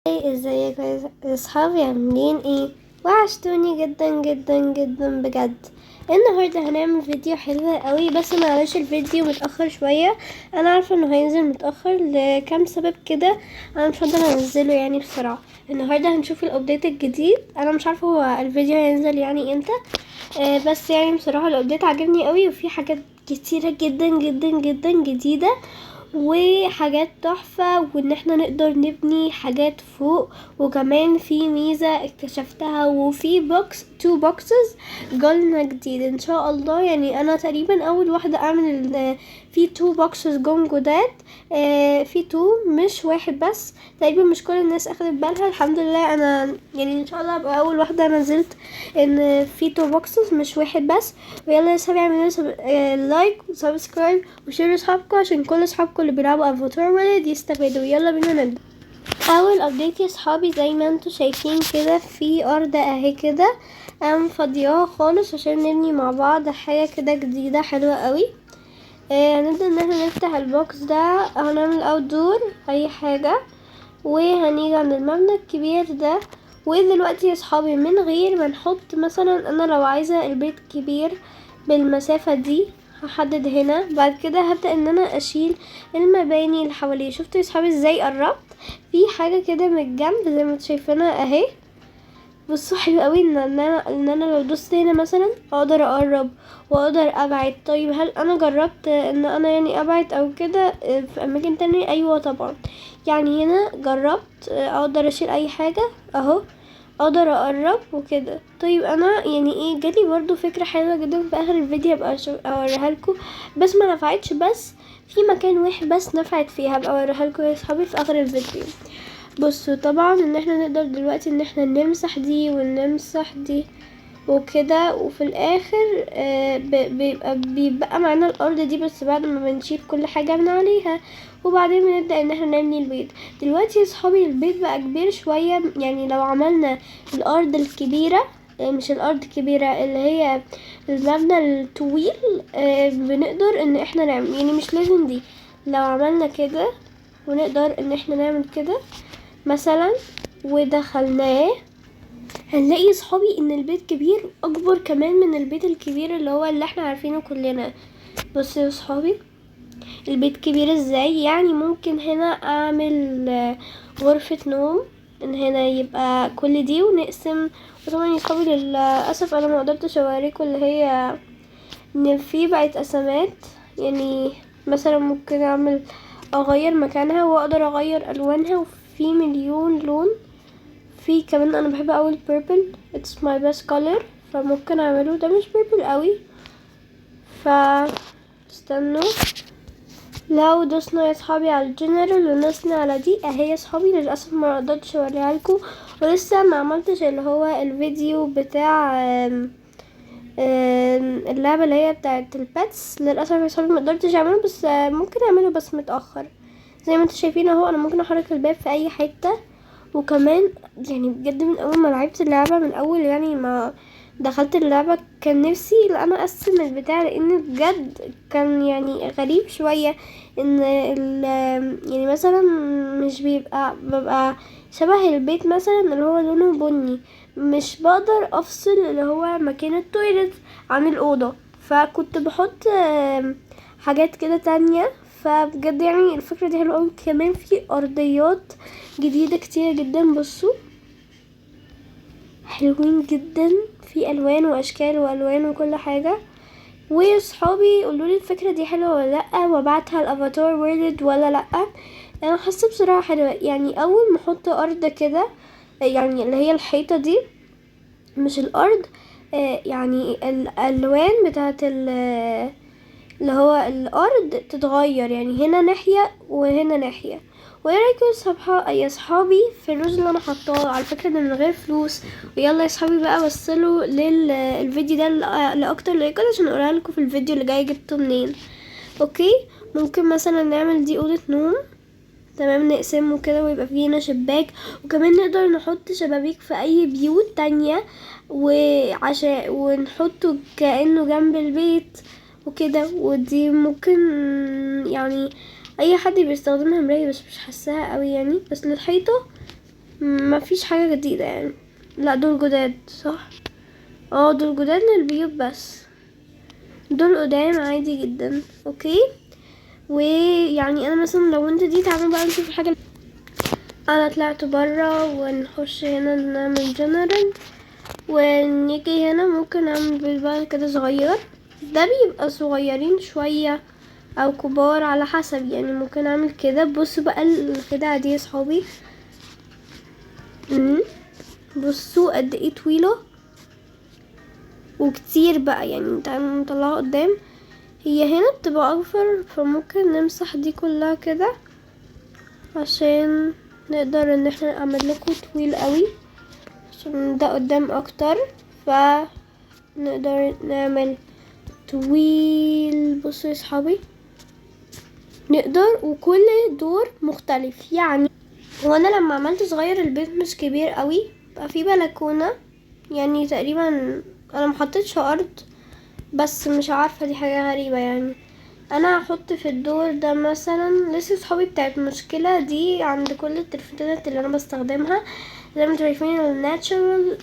ازيك يا اصحابي؟ عاملين ايه؟ وحشتوني جدا جدا جدا بجد. النهارده هنعمل فيديو حلو قوي، بس معلش الفيديو متاخر شويه. انا عارفه انه هينزل متاخر لكام سبب كده. انا مش هقدر انزله يعني بسرعه. النهارده هنشوف الابديت الجديد. انا مش عارفه هو الفيديو هينزل يعني امتى. بس يعني بصراحه الابديت عجبني قوي، وفي حاجات كتيره جدا جدا جدا جديده وحاجات تحفة، وان احنا نقدر نبني حاجات فوق. وكمان في ميزة اكتشفتها، وفي تو بوكسز جولنا جديد ان شاء الله. يعني انا تقريبا اول واحدة اعمل في تو بوكسز جم جداد. في تو مش واحد بس. تقريبا مش كل الناس اخدت بالها. الحمد لله انا يعني ان شاء الله ابقى اول واحدة نزلت ان في تو بوكسز مش واحد بس. ويلا يا صحابي اعملوا لايك وسبسكرايب وشيروا اصحابكم، عشان كل اصحابكم اللي بيلعبوا افاتار وورلد يستفادوا. يلا بينا نبدا. اول ابديت يا صحابي، زي ما انتوا شايفين كده، في ارض اهي كده فاضياها خالص عشان نبني مع بعض حاجه كده جديده حلوه قوي. هنبدا ان احنا نفتح البوكس ده، هنعمل اوت دور اي حاجه، وهنيجي عند المبنى الكبير ده. ودلوقتي يا صحابي من غير ما نحط، مثلا انا لو عايزة البيت كبير بالمسافة دي، هحدد هنا. بعد كده هبدأ ان انا اشيل المباني اللي حواليه. شفتوا يا صحابي ازاي قربت؟ في حاجة كده من الجنب زي ما انتوا شايفينها اهي. بصوا حلو قوي ان انا لو دوست هنا مثلا اقدر اقرب واقدر ابعد. طيب هل انا جربت ان انا يعني ابعد او كده في اماكن تانية؟ ايوه طبعا. يعني هنا جربت اقدر اشيل اي حاجة اهو، اقدر اقرب وكده. طيب انا يعني ايه، جالي برضو فكرة حلوة جدا في اخر الفيديو هبقى اوريها لكم، بس ما نفعتش. بس في مكان واحد بس نفعت فيها، هبقى اوريها لكم يا صحابي في اخر الفيديو. بصوا طبعا ان احنا نقدر دلوقتي ان احنا نمسح دي ونمسح دي وكده، وفي الاخر بيبقى معانا الارض دي، بس بعد ما بنشيل كل حاجة من عليها. وبعدين بنبدأ ان احنا نبني البيت. دلوقتي يا صحابي البيت بقى كبير شوية. يعني لو عملنا الارض الكبيرة، مش الارض الكبيرة اللي هي المبنى الطويل، بنقدر ان احنا نعمل، يعني مش لازم دي. لو عملنا كده ونقدر ان احنا نعمل كده مثلا ودخلناه، هنلاقي صحابي ان البيت كبير، اكبر كمان من البيت الكبير اللي هو اللي احنا عارفينه كلنا. بصوا يا صحابي البيت كبير ازاي. يعني ممكن هنا اعمل غرفة نوم، ان هنا يبقى كل دي ونقسم. وطبعا يا صحابي للاسف انا ما قدرتش اوريكم اللي هي ان في بقت قسمات. يعني مثلا ممكن اغير مكانها واقدر اغير الوانها، وفي مليون لون. في كمان انا بحب اوي البيربل، it's my best color، فممكن اعمله. ده مش بيربل قوي، ف استنوا. لو دوسنا يا صحابي على الجنرال ونسنا على دي اهي يا صحابي، للاسف ما قدرتش اوريها لكم، ولسه ما عملتش اللي هو الفيديو بتاع اللعبة اللي هي بتاعت الباتس. للاسف يا صحابي ما قدرتش اعمله، بس ممكن اعمله بس متاخر. زي ما انتوا شايفين اهو، انا ممكن احرك الباب في اي حته. وكمان يعني بجد من اول ما لعبت اللعبة، من اول يعني ما دخلت اللعبة، كان نفسي ان انا اقسم البتاع، لان بجد كان يعني غريب شوية ان يعني مثلا مش ببقى شبه البيت مثلا اللي هو لونه بني، مش بقدر افصل اللي هو مكان التويلت عن الأوضة. فكنت بحط حاجات كده تانية. فبجد يعني الفكرة دي حلوة اوي. كمان في ارضيات جديدة كتير جدا. بصوا حلوين جدا، في الوان واشكال والوان وكل حاجة. وصحابي قولولي الفكرة دي حلوة ولا لأ، وابعتها الافاتار وورلد ولا لأ. انا حاسة بصراحة حلوة. يعني اول ما احط ارض كده، يعني اللي هي الحيطة دي مش الارض، يعني الالوان بتاعت اللي هو الارض تتغير، يعني هنا ناحية وهنا ناحية. وايه رايكم يا صحابي في الرز اللي انا حطاه؟ على فكرة ده من غير فلوس. ويلا يا صحابي بقى وصلوا للفيديو ده لاكتر لايكات، عشان اقولها لكم في الفيديو اللي جاي جبته منين. اوكي، ممكن مثلا نعمل دي اوضة نوم، تمام، نقسمه كده ويبقى فيه هنا شباك. وكمان نقدر نحط شبابيك في اي بيوت تانية، ونحطه كأنه جنب البيت وكده. ودي ممكن يعني اي حد بيستخدمها مراية، بس مش حاساها قوي يعني، بس للحيطة ما فيش حاجة جديدة يعني. لا دول جداد صح. دول جداد للبيوت بس، دول قدام عادي جدا. اوكي، ويعني انا مثلا لو انت دي، تعالوا بقى نشوف الحاجة. انا طلعت برا ونخش هنا نعمل جنرال، ونيجي هنا ممكن نعمل بالبال كده صغير. ده بيبقى صغيرين شوية او كبار على حسب يعني. ممكن اعمل كده. بصوا بقى الخدعة دي يا صحابي، بصوا قد ايه طويلة وكتير بقى يعني. تعالوا نطلعها قدام. هي هنا بتبقى اكبر، فممكن نمسح دي كلها كده عشان نقدر ان احنا نعمل لكم طويل قوي، عشان ده قدام اكتر فنقدر نعمل طويل. بصوا يا صحابي نقدر، وكل دور مختلف يعني. وانا لما عملت صغير البيت مش كبير قوي، بقى في بلكونة يعني تقريبا. انا محطتش ارض، بس مش عارفة، دي حاجة غريبة يعني. انا هحط في الدور ده مثلا لسه صحابي بتاعت مشكلة دي عند كل التلفزيونات اللي انا بستخدمها، زي ما انتوا شايفين الناتشرال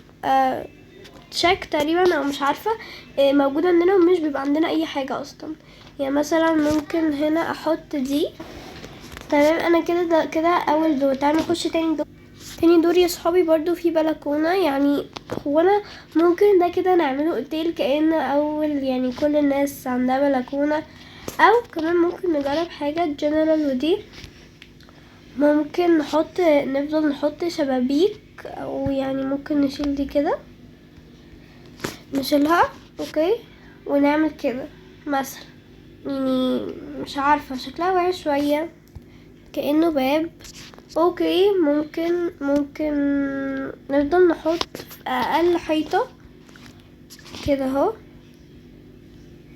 تشيك تقريبا او مش عارفة، موجودة عندنا ومش بيبقى عندنا اي حاجة اصلا. يعني مثلا ممكن هنا احط دي. تمام، انا كده كده اول دور. تعالوا نخش تاني دور. تاني دور يا صحابي برضو في بلكونة يعني. هو انا ممكن ده كده نعمله اوتيل كأن اول يعني كل الناس عندها بلكونة، او كمان ممكن نجرب حاجة جنرال. ودي ممكن نفضل نحط شبابيك، او يعني ممكن نشيل دي كده، نشيلها. اوكي، ونعمل كده مثلا يعني. مش عارفة شكلها وحش شوية كأنه باب. اوكي، ممكن نفضل نحط في اقل حيطة كده اهو،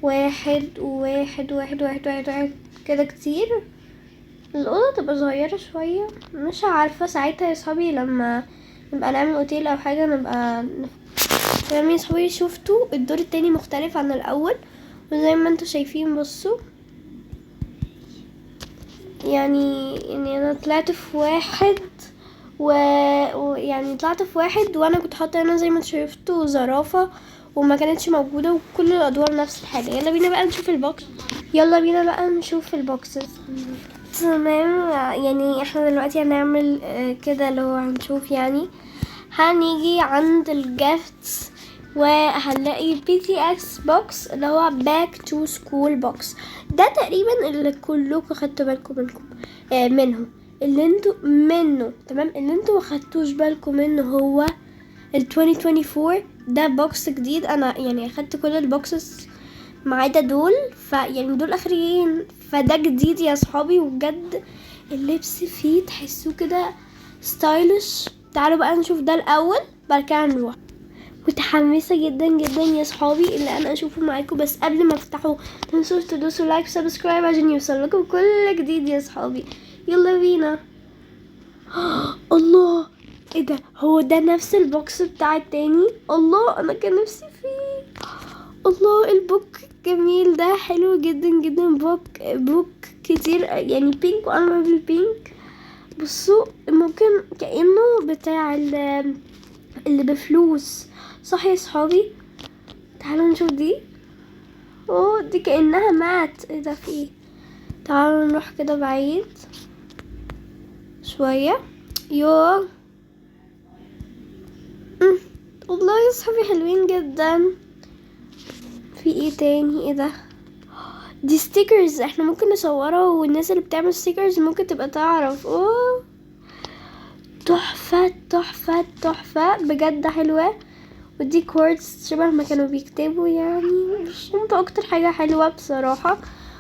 واحد وواحد واحد واحد واحد واحد كده كتير. الأوضة تبقى صغيرة شوية. مش عارفة ساعتها يا صحابي لما نبقى نعمل اوتيل او حاجة نبقى تمام يا صحابي. شفتوا الدور التاني مختلف عن الاول، وزي ما انتوا شايفين بصوا يعني انا طلعت في واحد ويعني طلعت في واحد، وانا كنت حاطه هنا زي ما انتوا شفتوا زرافه وما كانتش موجوده، وكل الادوار نفس الحاجه. يلا بينا بقى نشوف البوكس. يلا بينا بقى نشوف البوكسز. تمام، يعني احنا دلوقتي هنعمل كده اللي هو هنشوف يعني. هنيجي عند الجيفتس وهنلاقي PTX بوكس اللي هو back to school بوكس. ده تقريبا اللي كلكم خدتوا بالكم منه، اللي انتوا منه تمام. اللي انتوا ما خدتوش بالكم منه هو ال 2024 ده بوكس جديد. انا يعني اخدت كل البوكسز ما عدا دول، يعني دول اخرين، فده جديد يا صحابي. وبجد اللبس فيه تحسوه كده ستايلش. تعالوا بقى نشوف ده الاول بعد كده نروح. متحمسه جدا جدا يا صحابي اللي انا اشوفه معاكم، بس قبل ما افتحه متنسوش تدوسوا لايك وسبسكرايب عشان يوصل لكم كل جديد يا صحابي. يلا بينا. الله، ايه ده؟ هو ده نفس البوكس بتاع التاني؟ الله، انا كان نفسي فيه. الله، البوك جميل ده، حلو جدا جدا. بوك كتير يعني بينك، وانا بحب البينك. بصوا ممكن كأنه بتاع اللي بفلوس صح يا صحابي. تعالوا نشوف دي. دي كأنها مات. ايه ده؟ في ايه؟ تعالوا نروح كده بعيد شوية. يوه والله يا صحابي حلوين جدا. في ايه تاني؟ ايه ده؟ دي ستيكرز احنا ممكن نصورها، والناس اللي بتعمل ستيكرز ممكن تبقى تعرف. تحفة تحفة تحفة بجد، حلوة. ودي كوردز شبه ما كانوا بيكتبوا يعني. مش انتوا اكتر حاجة حلوة بصراحة؟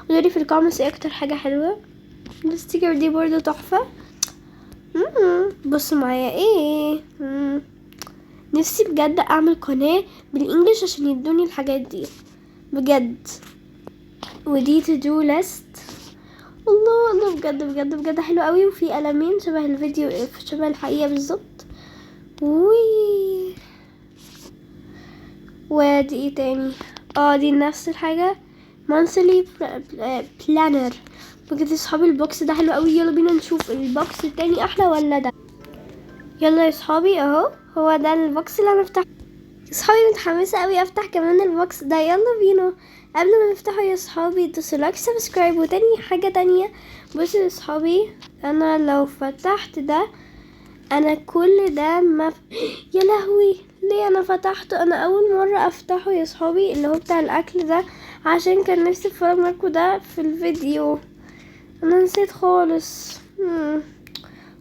قولولي في الكومنتس ايه اكتر حاجة حلوة. الستيكر دي برضو تحفة. بصوا معايا ايه. نفسي بجد اعمل قناة بالانجليش عشان يدوني الحاجات دي بجد. ودي to do list. الله الله، بجد بجد بجد حلو قوي. وفي قلمين شبه الفيديو، شبه الحقيقة بالظبط. ودي ايه تاني؟ دي نفس الحاجة monthly planner. بجد صحابي البوكس ده حلو قوي. يلا بينا نشوف البوكس التاني احلى ولا ده. يلا يا صحابي اهو، هو ده البوكس اللي انا افتحه. صحابي متحمسه قوي افتح كمان البوكس ده، يلا بينا. قبل ما نفتحه يا صحابي دوسوا لايك سبسكرايب. وتاني حاجه تانية، بصوا يا صحابي، انا لو فتحت ده، انا كل ده ما يا لهوي ليه انا فتحته؟ انا اول مره افتحه يا صحابي، اللي هو بتاع الاكل ده، عشان كان نفسي افرج معاكم ده في الفيديو. انا نسيت خالص.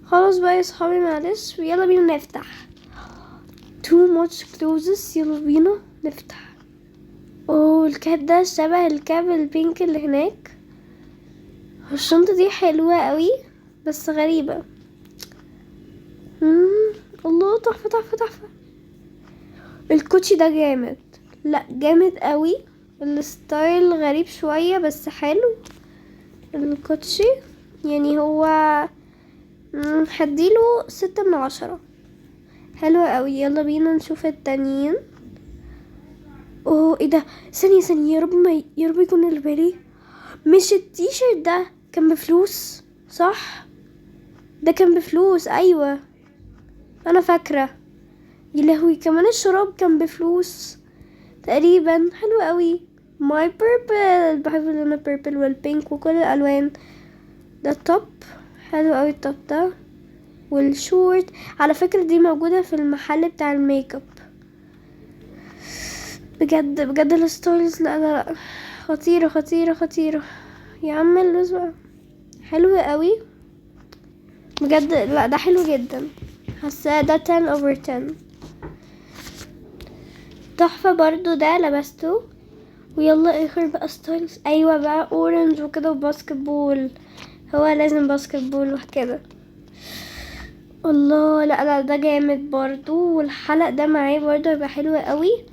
خلاص بقى يا صحابي معلش، ويلا بينا نفتح. too much clothes، يلا بينا نفتح. اوه الكاب ده شبه الكاب البينك اللي هناك. الشنطة دي حلوة قوي بس غريبة. الله، تحفة تحفة تحفة. الكوتشي ده جامد، لا جامد قوي. الستايل غريب شوية بس حلو الكوتشي. يعني هو هديله 6/10. حلو قوي. يلا بينا نشوف التانيين. اوه ايه ده؟ ثانية يا رب يا رب يكون اللي بالي. مش التيشيرت ده كان بفلوس صح؟ ده كان بفلوس، ايوه انا فاكرة. يا لهوي كمان الشراب كان بفلوس تقريبا. حلو قوي. ماي بيربل، بحب اللون البيربل والبينك وكل الالوان. ده التوب حلو قوي التوب ده. والشورت على فكرة دي موجودة في المحل بتاع الميك اب. بجد بجد الستايلز، لا خطيرة خطيرة خطيرة. يا عم اللوز بقى حلو قوي بجد، لا ده حلو جدا. حاساه ده 10/10. تحفة برضو ده لبسته. ويلا اخر بقى ستايلز، ايوه بقى اورنج وكده وباسكت بول. هو لازم باسكت بول وكده. الله، لا ده جامد برضو. والحلق ده معاه برضو يبقى حلو قوي.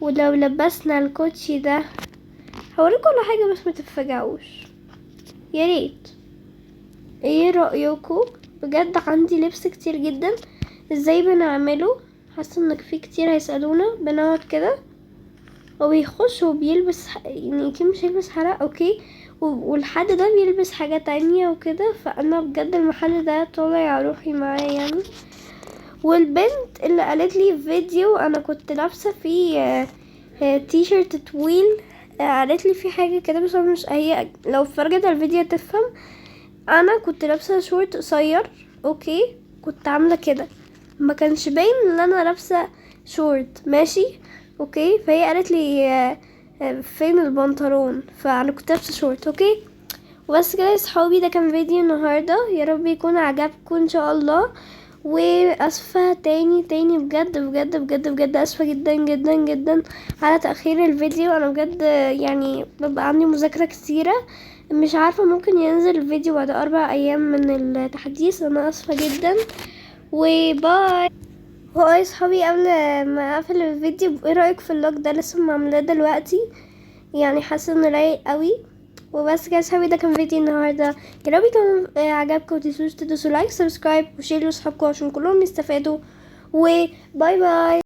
ولو لبسنا الكوتشي ده هوريكم كل حاجة بس متتفاجئوش يا ريت. ايه رأيكم؟ بجد عندي لبس كتير جدا. ازاي بنعمله؟ حاسه انك في كتير هيسألونا. بنقعد كده وبيخش وبيلبس يعني كده مش هيلبس حلق اوكي، والحد ده بيلبس حاجة تانية وكده. فانا بجد المحل ده طالع روحي معايا يعني. والبنت اللي قالت لي في فيديو انا كنت لابسه فيه تي شيرت طويل، قالت لي في حاجه كده بس أنا مش، هي لو اتفرجت على الفيديو تفهم. انا كنت لابسه شورت قصير اوكي، كنت عامله كده، ما كانش باين ان انا لابسه شورت ماشي اوكي. فهي قالت لي فين البنطلون، فانا كنت لابسه شورت اوكي. وبس كده يا صحابي، ده كان فيديو النهارده، يا رب يكون عجبكم ان شاء الله. واسفه تاني بجد بجد بجد بجد، اسفه جدا جدا جدا على تاخير الفيديو. انا بجد يعني ببقى عندي مذاكره كتيره، مش عارفه ممكن ينزل الفيديو بعد 4 ايام من التحديث. انا اسفه جدا وباي. هو يا صحابي قبل ما اقفل الفيديو، ايه رايك في اللوك ده؟ لسه معملاه دلوقتي، يعني حاسه انه رايق قوي. وبس كده يا صحابي، ده كان فيديو النهارده. يا رب يكون عجبكم. متنسوش تدوسوا لايك سبسكرايب وشيروا لاصحابكم عشان كلهم يستفادوا. وباي باي.